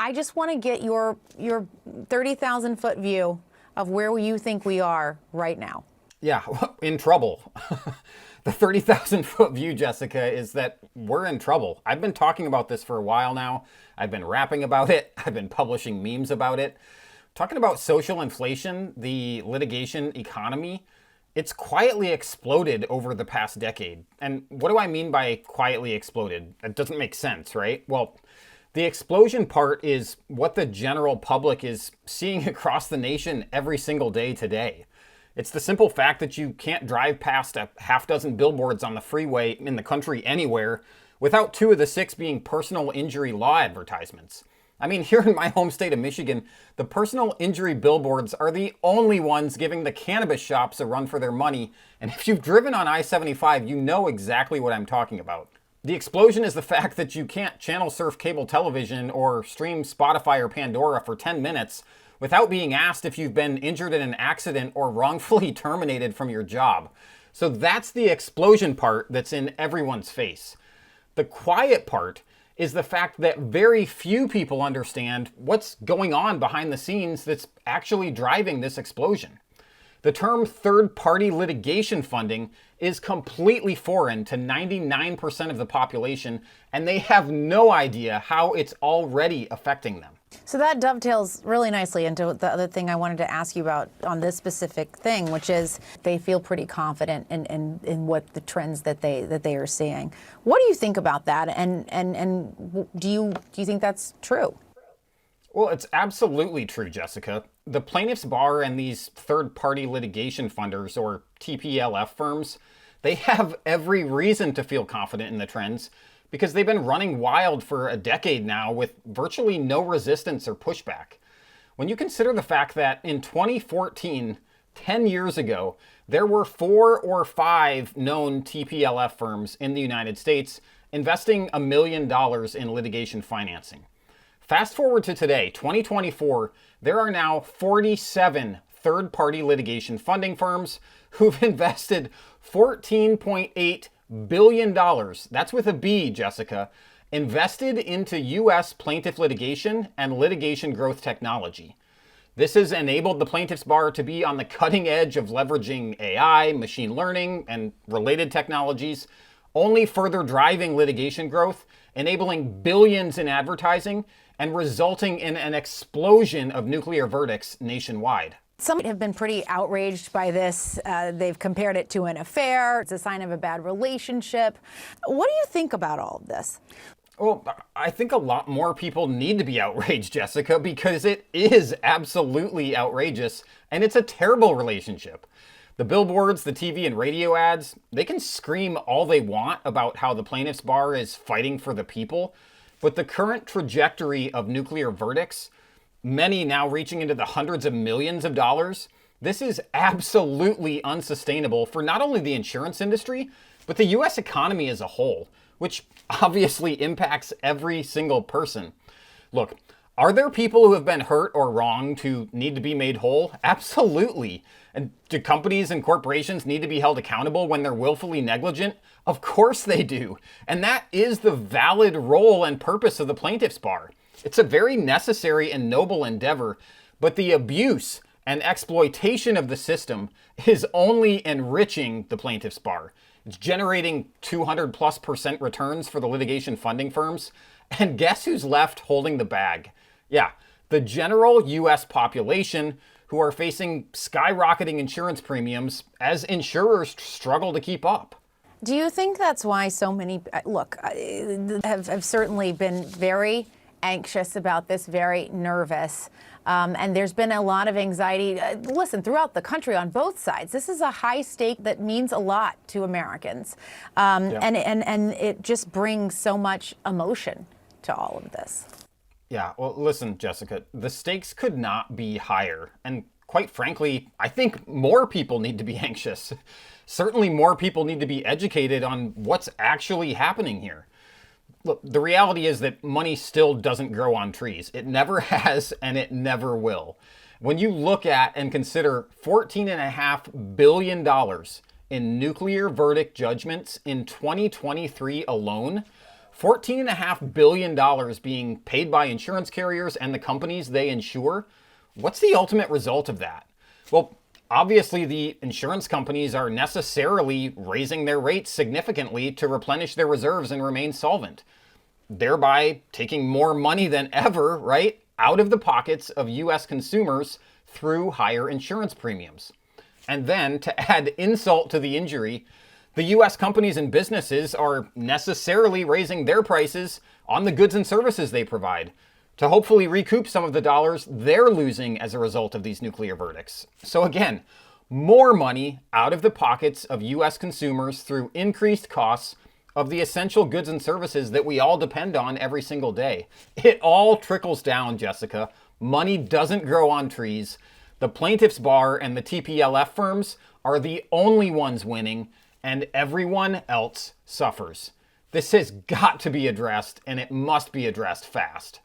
I just want to get your 30,000-foot view of where you think we are right now. Yeah, in trouble. The 30,000-foot view, Jessica, is that we're in trouble. I've been talking about this for a while now. I've been rapping about it. I've been publishing memes about it. Talking about social inflation, the litigation economy, it's quietly exploded over the past decade. And what do I mean by quietly exploded? That doesn't make sense, right? Well, the explosion part is what the general public is seeing across the nation every single day today. It's the simple fact that you can't drive past a half dozen billboards on the freeway in the country anywhere without 2 of the 6 being personal injury law advertisements. I mean, here in my home state of Michigan, the personal injury billboards are the only ones giving the cannabis shops a run for their money. And if you've driven on I-75, you know exactly what I'm talking about. The explosion is the fact that you can't channel surf cable television or stream Spotify or Pandora for 10 minutes without being asked if you've been injured in an accident or wrongfully terminated from your job. So that's the explosion part that's in everyone's face. The quiet part is the fact that very few people understand what's going on behind the scenes that's actually driving this explosion. The term third-party litigation funding is completely foreign to 99% of the population, and they have no idea how it's already affecting them. So that dovetails really nicely into the other thing I wanted to ask you about on this specific thing, which is they feel pretty confident in what the trends that they are seeing. What do you think about that? And do you think that's true? Well, it's absolutely true, Jessica. The plaintiffs' bar and these third-party litigation funders, or TPLF firms, they have every reason to feel confident in the trends because they've been running wild for a decade now with virtually no resistance or pushback. When you consider the fact that in 2014, 10 years ago, there were 4 or 5 known TPLF firms in the United States investing $1 million in litigation financing. Fast forward to today, 2024, there are now 47 third-party litigation funding firms who've invested $14.8 billion, that's with a B, Jessica, invested into U.S. plaintiff litigation and litigation growth technology. This has enabled the plaintiffs' bar to be on the cutting edge of leveraging AI, machine learning, and related technologies, only further driving litigation growth, enabling billions in advertising, and resulting in an explosion of nuclear verdicts nationwide. Some have been pretty outraged by this. They've compared it to an affair. It's a sign of a bad relationship. What do you think about all of this? Well, I think a lot more people need to be outraged, Jessica, because it is absolutely outrageous, and it's a terrible relationship. The billboards, the TV and radio ads, they can scream all they want about how the plaintiffs' bar is fighting for the people, but the current trajectory of nuclear verdicts, many now reaching into the hundreds of millions of dollars, this is absolutely unsustainable for not only the insurance industry, but the U.S. economy as a whole, which obviously impacts every single person. Look, are there people who have been hurt or wronged who need to be made whole? Absolutely. And do companies and corporations need to be held accountable when they're willfully negligent? Of course they do. And that is the valid role and purpose of the plaintiffs' bar. It's a very necessary and noble endeavor, but the abuse and exploitation of the system is only enriching the plaintiffs' bar. It's generating 200+% returns for the litigation funding firms. And guess who's left holding the bag? Yeah, the general U.S. population, who are facing skyrocketing insurance premiums as insurers struggle to keep up. Do you think that's why so many, have certainly been very anxious about this, very nervous, and there's been a lot of anxiety, listen, throughout the country on both sides. This is a high stake that means a lot to Americans, and it just brings so much emotion to all of this. Yeah, well, listen, Jessica, the stakes could not be higher. And quite frankly, I think more people need to be anxious. Certainly more people need to be educated on what's actually happening here. Look, the reality is that money still doesn't grow on trees. It never has, and it never will. When you look at and consider $14.5 billion in nuclear verdict judgments in 2023 alone, $14.5 billion being paid by insurance carriers and the companies they insure. What's the ultimate result of that? Well, obviously, the insurance companies are necessarily raising their rates significantly to replenish their reserves and remain solvent, thereby taking more money than ever, right, out of the pockets of U.S. consumers through higher insurance premiums. And then, to add insult to the injury, the U.S. companies and businesses are necessarily raising their prices on the goods and services they provide to hopefully recoup some of the dollars they're losing as a result of these nuclear verdicts. So again, more money out of the pockets of U.S. consumers through increased costs of the essential goods and services that we all depend on every single day. It all trickles down, Jessica. Money doesn't grow on trees. The plaintiffs' bar and the TPLF firms are the only ones winning, and everyone else suffers. This has got to be addressed, and it must be addressed fast.